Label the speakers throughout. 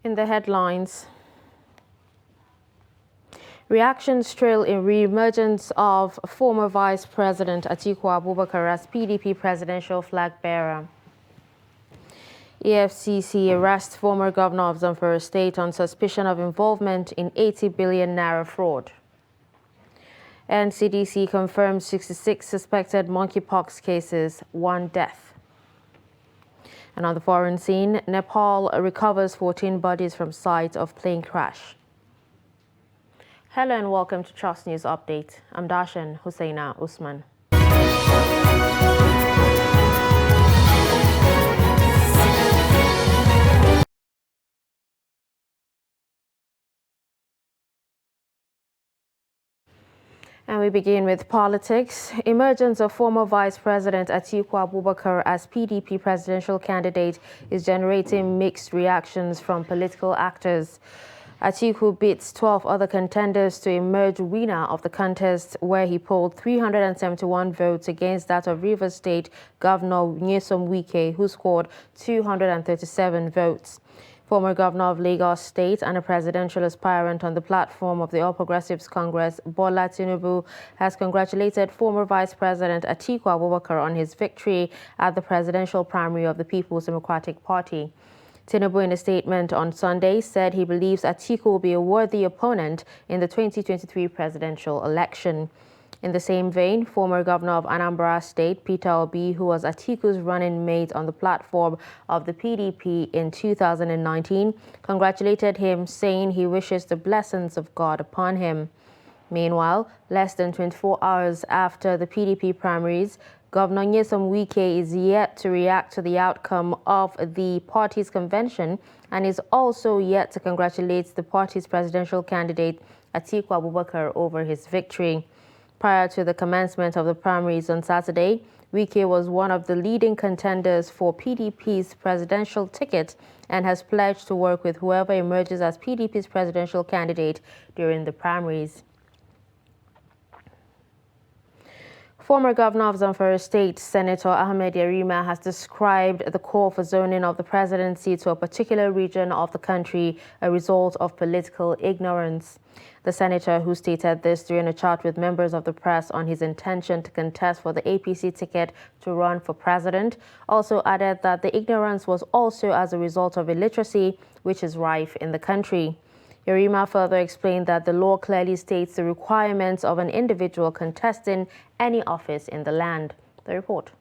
Speaker 1: In the headlines, reactions trail in re-emergence of former Vice President Atiku Abubakar as PDP presidential flag bearer. EFCC arrests former governor of Zamfara State on suspicion of involvement in 80 billion naira fraud. NCDC confirms 66 suspected monkeypox cases, 1 death. And on the foreign scene, Nepal recovers 14 bodies from site of plane crash. Hello and welcome to Trust News Update. I'm Darshan Hussaina Usman. And we begin with politics. Emergence of former Vice President Atiku Abubakar as PDP presidential candidate is generating mixed reactions from political actors. Atiku beats 12 other contenders to emerge winner of the contest, where he polled 371 votes against that of Rivers State Governor Nyesom Wike, who scored 237 votes. Former governor of Lagos State and a presidential aspirant on the platform of the All Progressives Congress, Bola Tinubu, has congratulated former Vice President Atiku Abubakar on his victory at the presidential primary of the People's Democratic Party. Tinubu, in a statement on Sunday, said he believes Atiku will be a worthy opponent in the 2023 presidential election. In the same vein, former governor of Anambra State, Peter Obi, who was Atiku's running mate on the platform of the PDP in 2019, congratulated him, saying he wishes the blessings of God upon him. Meanwhile, less than 24 hours after the PDP primaries, Governor Nyesom Wike is yet to react to the outcome of the party's convention and is also yet to congratulate the party's presidential candidate, Atiku Abubakar, over his victory. Prior to the commencement of the primaries on Saturday, Wike was one of the leading contenders for PDP's presidential ticket and has pledged to work with whoever emerges as PDP's presidential candidate during the primaries. Former governor of Zamfara State, Senator Ahmed Yarima, has described the call for zoning of the presidency to a particular region of the country a result of political ignorance. The senator, who stated this during a chat with members of the press on his intention to contest for the APC ticket to run for president, also added that the ignorance was also as a result of illiteracy, which is rife in the country. Yarima further explained that the law clearly states the requirements of an individual contesting any office in the land. The report.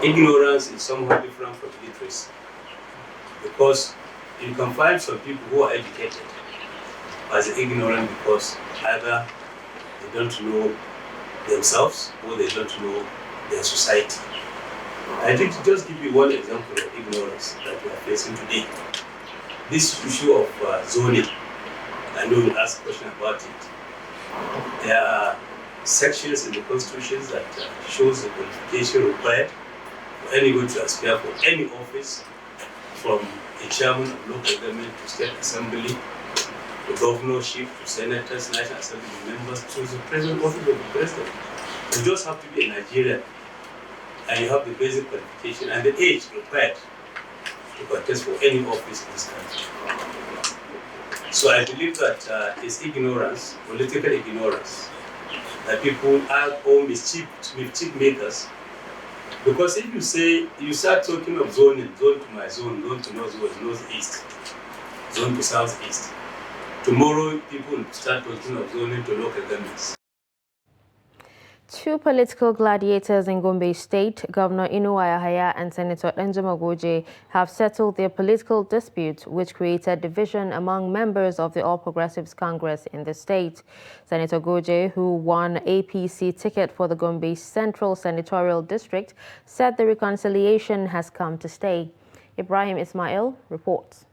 Speaker 2: Ignorance is somewhat different from illiteracy, because you can find some people who are educated as ignorant because either they don't know themselves or they don't know their society. I think to just give you one example of ignorance that we are facing today, this issue of zoning, I know you'll ask a question about it. There are sections in the Constitution that shows the qualification required for anyone to aspire for any office, from a chairman of local government to state assembly, to governorship, to senators, national assembly members, to the president office of the president. You just have to be a Nigerian, and you have the basic qualification and the age required to contest for any office in this country. So I believe that it's ignorance, political ignorance, that people are all mischief makers. Because if you say, you start talking of zoning, zone to my zone, zone to northeast, zone to southeast, tomorrow people will start talking of zoning to local governments.
Speaker 1: Two political gladiators in Gombe State, Governor Inuwa Yahaya and Senator Danjuma Goje, have settled their political dispute, which created division among members of the All Progressives Congress in the state. Senator Goje, who won APC ticket for the Gombe Central Senatorial District, said the reconciliation has come to stay. Ibrahim Ismail reports.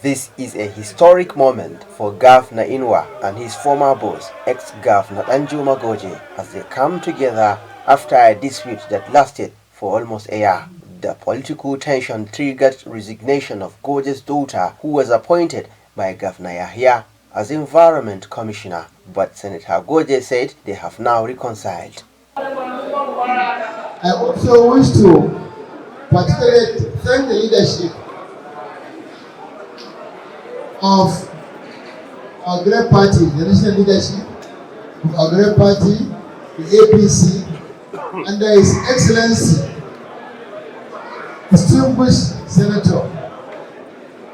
Speaker 3: This is a historic moment for Governor Inuwa and his former boss, ex-Governor Danjuma Goje, as they come together after a dispute that lasted for almost a year. The political tension triggered resignation of Goje's daughter, who was appointed by Governor Yahya as Environment Commissioner, but Senator Goje said they have now reconciled.
Speaker 4: I also wish to particularly thank the leadership of our great party, the national leadership of our great party, the APC, under His Excellency, distinguished Senator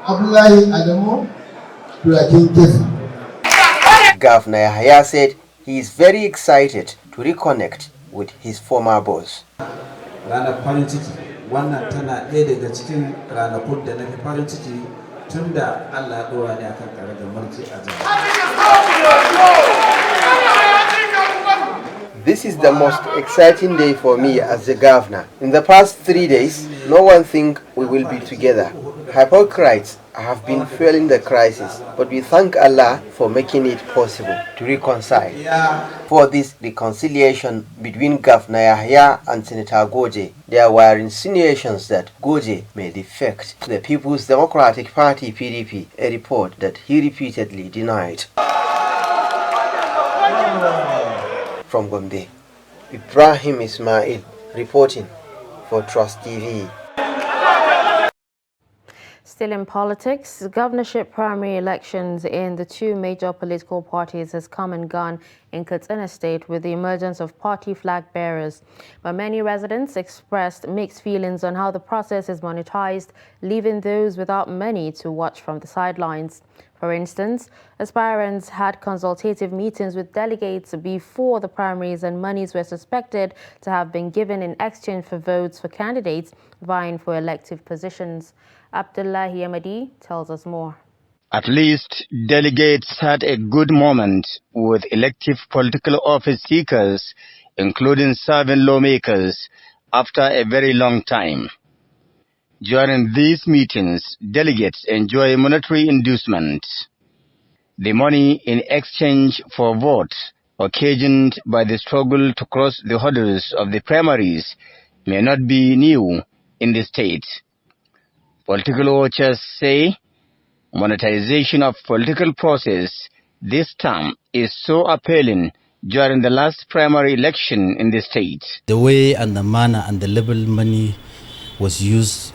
Speaker 4: Abdullahi Adamu Durakin Kefi.
Speaker 3: Governor Yahya said he is very excited to reconnect with his former boss.
Speaker 5: Ranar farin ciki, wannan tana ɗaya daga cikin ranakun da na fi farin ciki tun da Allah ya ɗora ni akan karagar mulki a jihar.
Speaker 3: This is the most exciting day for me as the governor. In the past 3 days, no one think we will be together. Hypocrites have been fueling the crisis, but we thank Allah for making it possible to reconcile. For this reconciliation between Governor Yahya and Senator Goje, there were insinuations that Goje may defect to the People's Democratic Party (PDP), a report that he repeatedly denied. From Gombe, Ibrahim Ismail reporting for Trust TV.
Speaker 1: Still in politics, governorship primary elections in the two major political parties has come and gone in Katsina State with the emergence of party flag bearers. But many residents expressed mixed feelings on how the process is monetized, leaving those without money to watch from the sidelines. For instance, aspirants had consultative meetings with delegates before the primaries, and monies were suspected to have been given in exchange for votes for candidates vying for elective positions. Abdullahi Ahmadi tells us more.
Speaker 6: At least delegates had a good moment with elective political office seekers, including serving lawmakers, after a very long time. During these meetings, delegates enjoy monetary inducement. The money in exchange for votes occasioned by the struggle to cross the hurdles of the primaries may not be new in the state. Political watchers say monetization of political process this term is so appealing during the last primary election in the state.
Speaker 7: The way and the manner and the level money was used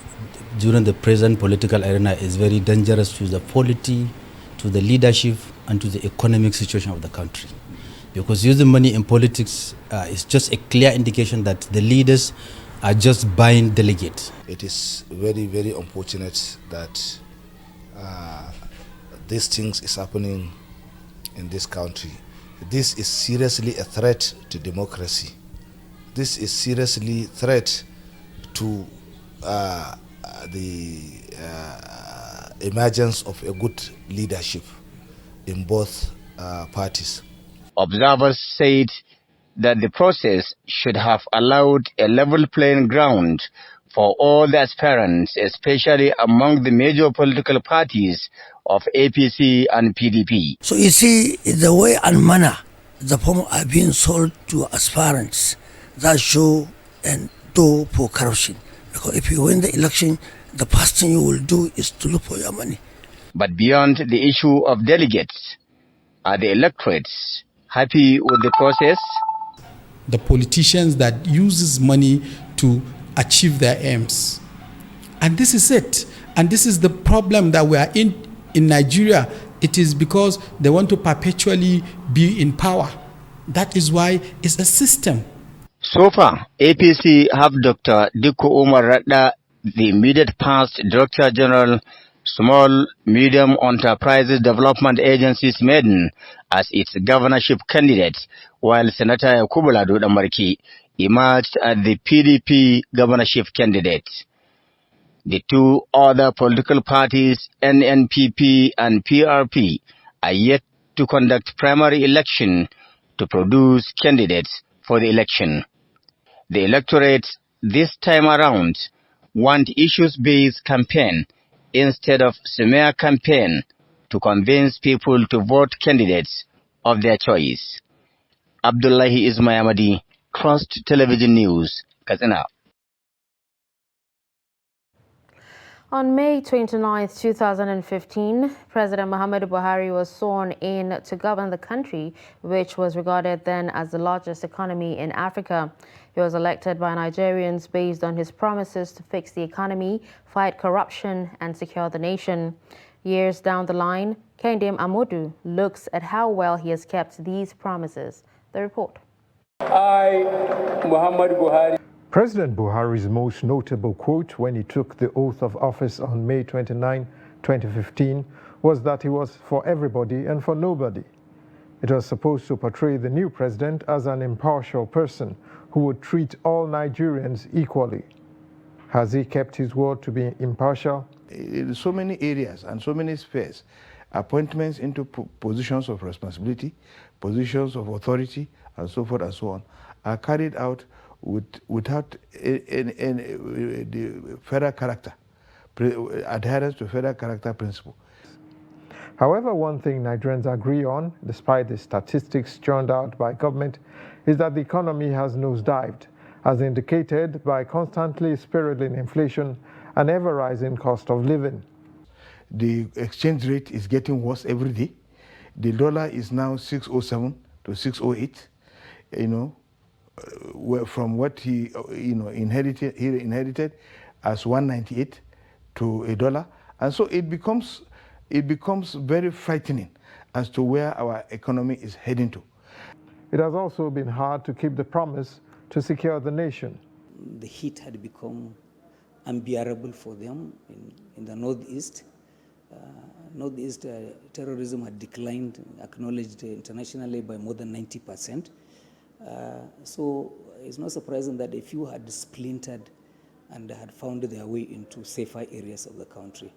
Speaker 7: during the present political arena is very dangerous to the polity, to the leadership, and to the economic situation of the country. Because using money in politics is just a clear indication that the leaders are just buying delegates.
Speaker 8: It is very, very unfortunate that these things is happening in this country. This is seriously a threat to democracy. This is seriously a threat to the emergence of a good leadership in both parties.
Speaker 6: Observers said that the process should have allowed a level playing ground for all the aspirants, especially among the major political parties of APC and PDP.
Speaker 9: So you see, the way and manner the form are being sold to aspirants, that show and door for corruption. Because if you win the election, the first thing you will do is to look for your money.
Speaker 6: But beyond the issue of delegates, are the electorates happy with the process?
Speaker 10: The politicians that uses money to achieve their aims. And this is it. And this is the problem that we are in Nigeria. It is because they want to perpetually be in power. That is why it's a system.
Speaker 6: So far, APC have Dr. Dikko Umar Radda, the immediate past Director General, Small Medium Enterprises Development Agency's maiden, as its governorship candidate, while Senator Yakubu Lado Damarki emerged as the PDP governorship candidate. The two other political parties, NNPP and PRP, are yet to conduct primary election to produce candidates for the election. The electorate this time around want issues-based campaign instead of smear campaign to convince people to vote candidates of their choice. Abdullahi Ismail Ahmadi, Trust Television News, Katsina.
Speaker 1: On May 29, 2015, President Muhammadu Buhari was sworn in to govern the country, which was regarded then as the largest economy in Africa. He was elected by Nigerians based on his promises to fix the economy, fight corruption, and secure the nation. Years down the line, Kehinde Amodu looks at how well he has kept these promises. The report.
Speaker 11: I, Muhammadu Buhari.
Speaker 12: President Buhari's most notable quote when he took the oath of office on May 29, 2015, was that he was for everybody and for nobody. It was supposed to portray the new president as an impartial person who would treat all Nigerians equally. Has he kept his word to be impartial?
Speaker 8: In so many areas and so many spheres, appointments into positions of responsibility, positions of authority, and so forth and so on, are carried out without the federal character, adherence to federal character principle.
Speaker 12: However, one thing Nigerians agree on, despite the statistics churned out by government, is that the economy has nosedived, as indicated by constantly spiraling inflation and ever-rising cost of living.
Speaker 8: The exchange rate is getting worse every day. The dollar is now 607 to 608, from what he inherited as 198 to $1, and so it becomes very frightening as to where our economy is heading to.
Speaker 12: It has also been hard to keep the promise to secure the nation.
Speaker 13: The heat had become unbearable for them in the Northeast. Terrorism had declined, acknowledged internationally by more than 90%. So it's not surprising that a few had splintered and had found their way into safer areas of the country.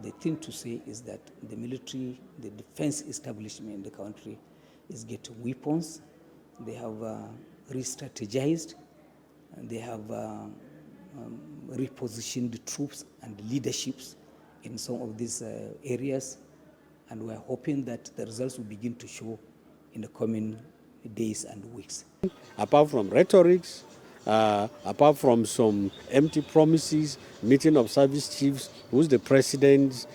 Speaker 13: The thing to say is that the military, the defense establishment in the country is getting weapons. They have re-strategized, and they have repositioned the troops and leaderships in some of these areas, and we're hoping that the results will begin to show in the coming days and weeks.
Speaker 11: Apart from rhetorics, apart from some empty promises, meeting of service chiefs, who's the president's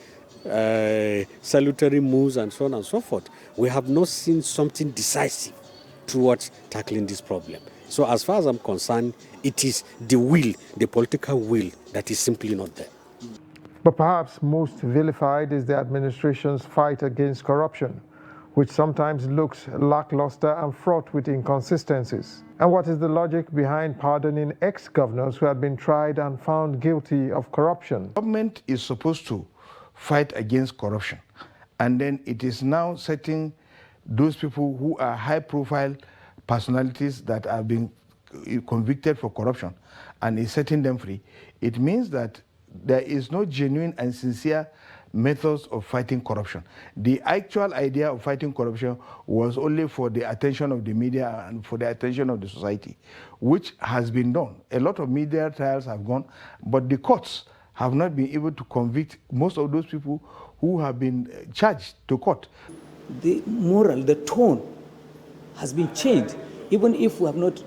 Speaker 11: salutary moves and so on and so forth, we have not seen something decisive towards tackling this problem. So as far as I'm concerned, it is the will, the political will, that is simply not there.
Speaker 12: But perhaps most vilified is the administration's fight against corruption, which sometimes looks lackluster and fraught with inconsistencies. And what is the logic behind pardoning ex-governors who had been tried and found guilty of corruption?
Speaker 8: Government is supposed to fight against corruption, and then it is now setting those people who are high-profile personalities that have been convicted for corruption and is setting them free. It means that there is no genuine and sincere methods of fighting corruption. The actual idea of fighting corruption was only for the attention of the media and for the attention of the society, which has been done. A lot of media trials have gone, but the courts have not been able to convict most of those people who have been charged to court.
Speaker 13: The moral, the tone has been changed. Even if we have not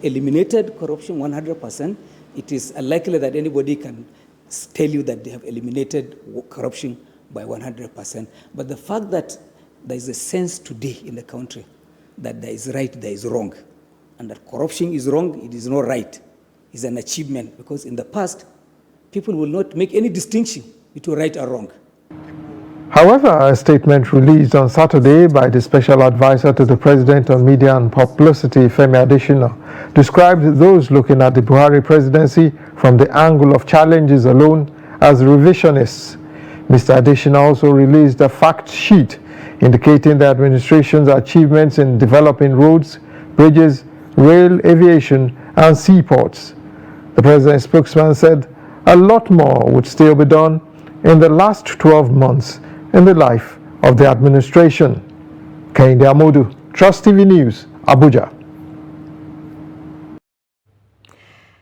Speaker 13: eliminated corruption 100%, it is unlikely that anybody can tell you that they have eliminated corruption by 100%. But the fact that there is a sense today in the country that there is right, there is wrong, and that corruption is wrong, it is not right, is an achievement, because in the past, people will not make any distinction between right or wrong.
Speaker 12: However, a statement released on Saturday by the Special Advisor to the President on Media and Publicity, Femi Adesina, described those looking at the Buhari presidency from the angle of challenges alone as revisionists. Mr. Adesina also released a fact sheet indicating the administration's achievements in developing roads, bridges, rail, aviation, and seaports. The president's spokesman said a lot more would still be done in the last 12 months in the life of the administration. Kehinde Amodu, Trust TV News, Abuja.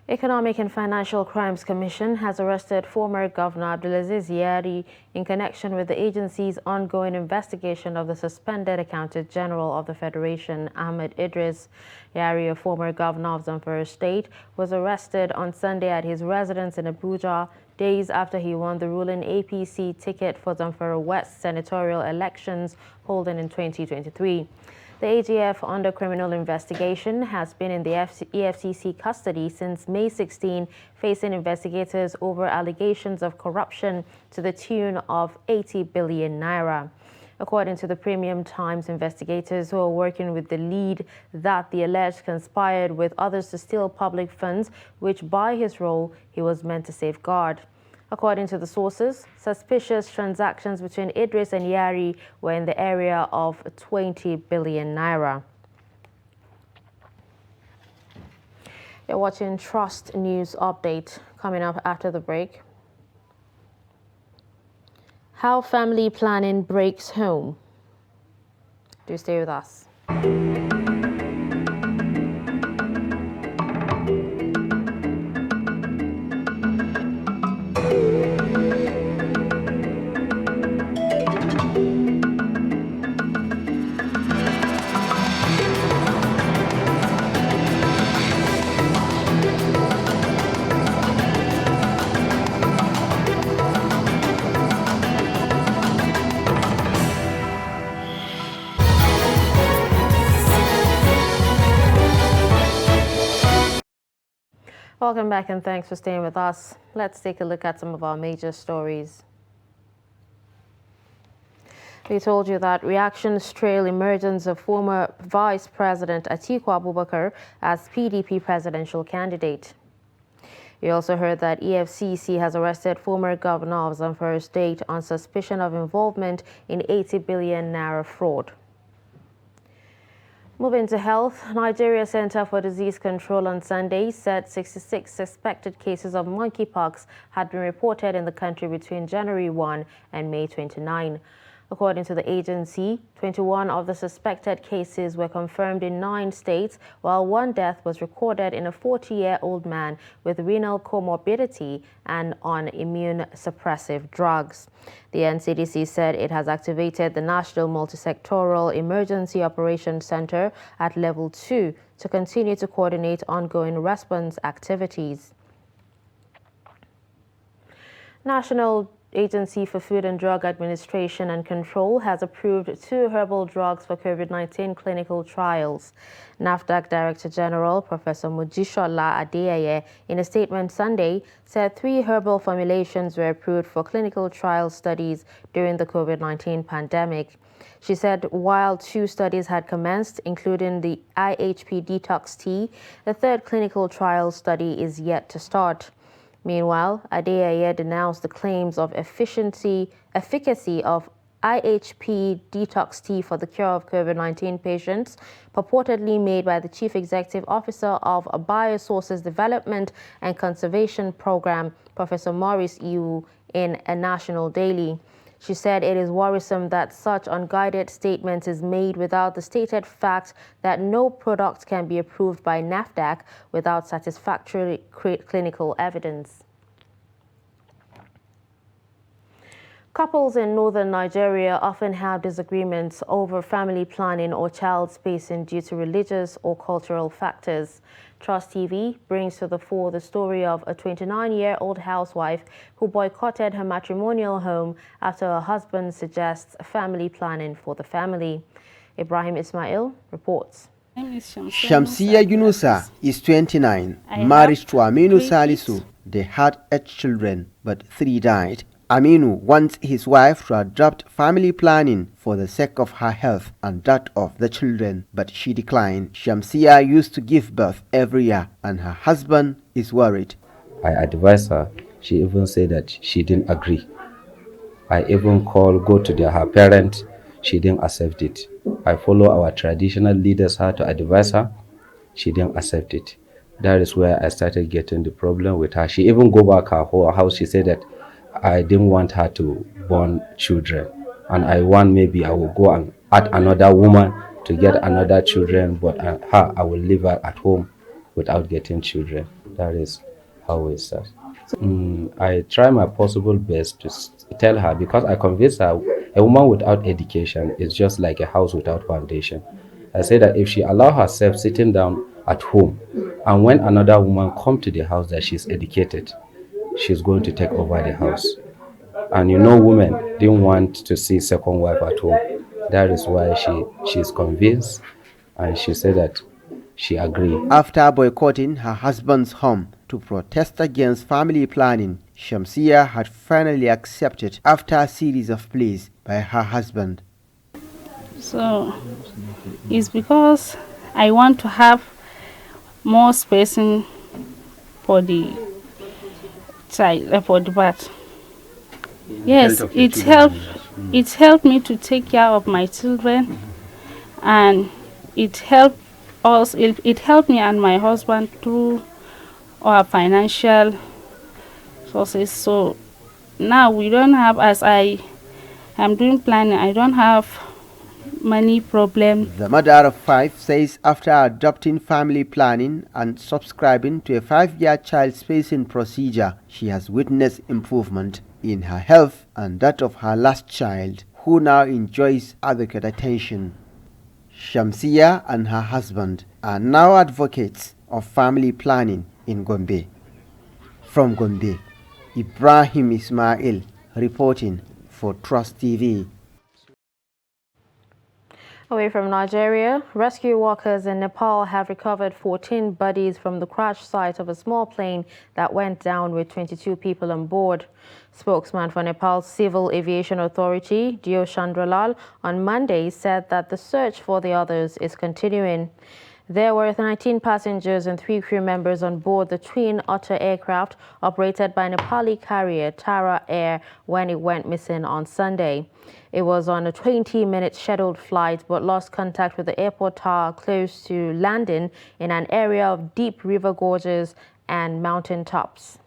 Speaker 1: Economic and Financial Crimes Commission has arrested former Governor Abdulaziz Yari in connection with the agency's ongoing investigation of the suspended Accountant General of the Federation, Ahmed Idris. Yari, a former governor of Zamfara State, was arrested on Sunday at his residence in Abuja, days after he won the ruling APC ticket for Zamfara West senatorial elections holding in 2023. The AGF, under criminal investigation, has been in the EFCC custody since May 16, facing investigators over allegations of corruption to the tune of 80 billion naira. According to the Premium Times, investigators who are working with the lead that the alleged conspired with others to steal public funds, which by his role he was meant to safeguard. According to the sources, suspicious transactions between Idris and Yari were in the area of 20 billion naira. You're watching Trust News Update. Coming up after the break. How family planning breaks home. Do stay with us. Welcome back and thanks for staying with us. Let's take a look at some of our major stories. We told you that reactions trail emergence of former Vice President Atiku Abubakar as PDP presidential candidate. We also heard that EFCC has arrested former governor of Zamfara State on suspicion of involvement in 80 billion naira fraud. Moving to health, Nigeria Center for Disease Control on Sunday said 66 suspected cases of monkeypox had been reported in the country between January 1 and May 29. According to the agency, 21 of the suspected cases were confirmed in 9 states, while 1 death was recorded in a 40-year-old man with renal comorbidity and on immune suppressive drugs. The NCDC said it has activated the National Multisectoral Emergency Operations Center at Level 2 to continue to coordinate ongoing response activities. National Agency for Food and Drug Administration and Control has approved 2 herbal drugs for COVID-19 clinical trials. NAFDAC Director General Professor Mojisola Adeyeye, in a statement Sunday, said 3 herbal formulations were approved for clinical trial studies during the COVID-19 pandemic. She said while 2 studies had commenced, including the IHP Detox Tea, the 3rd clinical trial study is yet to start. Meanwhile, Adeyeye denounced the claims of efficacy of IHP Detox Tea for the cure of COVID-19 patients, purportedly made by the Chief Executive Officer of a Biosources Development and Conservation Program, Professor Maurice Iwu, in a national daily. She said it is worrisome that such unguided statements is made without the stated fact that no product can be approved by NAFDAC without satisfactory clinical evidence. Couples in northern Nigeria often have disagreements over family planning or child spacing due to religious or cultural factors. Trust TV brings to the fore the story of a 29-year-old housewife who boycotted her matrimonial home after her husband suggests family planning for the family. Ibrahim Ismail reports.
Speaker 3: Shamsiya Yunusa is 29, married to Aminu Salisu. They had 8 children, but 3 died. Aminu wants his wife to adopt family planning for the sake of her health and that of the children, but she declined. Shamsiya used to give birth every year and her husband is worried.
Speaker 14: I advised her. She even said that she didn't agree. I even go to her parents. She didn't accept it. I follow our traditional leaders how to advise her. She didn't accept it. That is where I started getting the problem with her. She even go back her whole house. She said that I didn't want her to born children, and I want maybe I will go and add another woman to get another children, but her I will leave her at home without getting children. That is how it's said. I try my possible best to tell her, because I convince her a woman without education is just like a house without foundation. I say that if she allow herself sitting down at home, and when another woman come to the house that she's educated, she's going to take over the house. And you know, women didn't want to see second wife at home. That is why she's convinced, and she said that she agreed.
Speaker 3: After boycotting her husband's home to protest against family planning, Shamsia had finally accepted after a series of pleas by her husband.
Speaker 15: So it's because I want to have more spacing for the child, for the birth. Yes, it helped me to take care of my children, and it helped us. It helped me and my husband through our financial sources. So now we don't have, as I am doing planning, I don't have money problem.
Speaker 3: The mother of 5 says after adopting family planning and subscribing to a 5-year child spacing procedure, she has witnessed improvement in her health and that of her last child, who now enjoys adequate attention. Shamsia and her husband are now advocates of family planning in Gombe. From Gombe, Ibrahim Ismail reporting for Trust TV.
Speaker 1: Away from Nigeria, rescue workers in Nepal have recovered 14 bodies from the crash site of a small plane that went down with 22 people on board. Spokesman for Nepal's Civil Aviation Authority, Dio Chandralal, on Monday said that the search for the others is continuing. There were 19 passengers and 3 crew members on board the Twin Otter aircraft operated by Nepali carrier Tara Air when it went missing on Sunday. It was on a 20-minute scheduled flight but lost contact with the airport tower close to landing in an area of deep river gorges and mountain tops.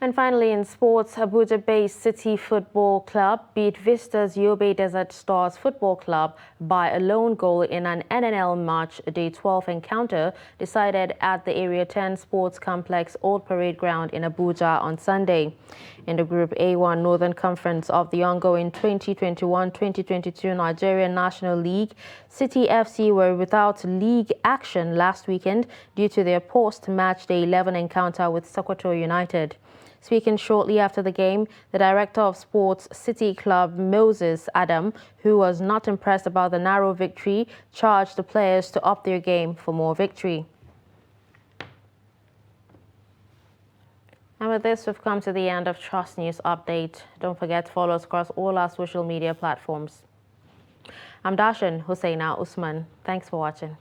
Speaker 1: And finally, in sports, Abuja-based City Football Club beat Vista's Yobe Desert Stars Football Club by a lone goal in an NNL March Day 12 encounter decided at the Area 10 Sports Complex Old Parade Ground in Abuja on Sunday. In the Group A1 Northern Conference of the ongoing 2021-2022 Nigerian National League, City FC were without league action last weekend due to their post-match Day 11 encounter with Sokoto United. Speaking shortly after the game, the director of sports City Club, Moses Adam, who was not impressed about the narrow victory, charged the players to up their game for more victory. And with this, we've come to the end of Trust News Update. Don't forget to follow us across all our social media platforms. I'm Dashan Husseina Usman. Thanks for watching.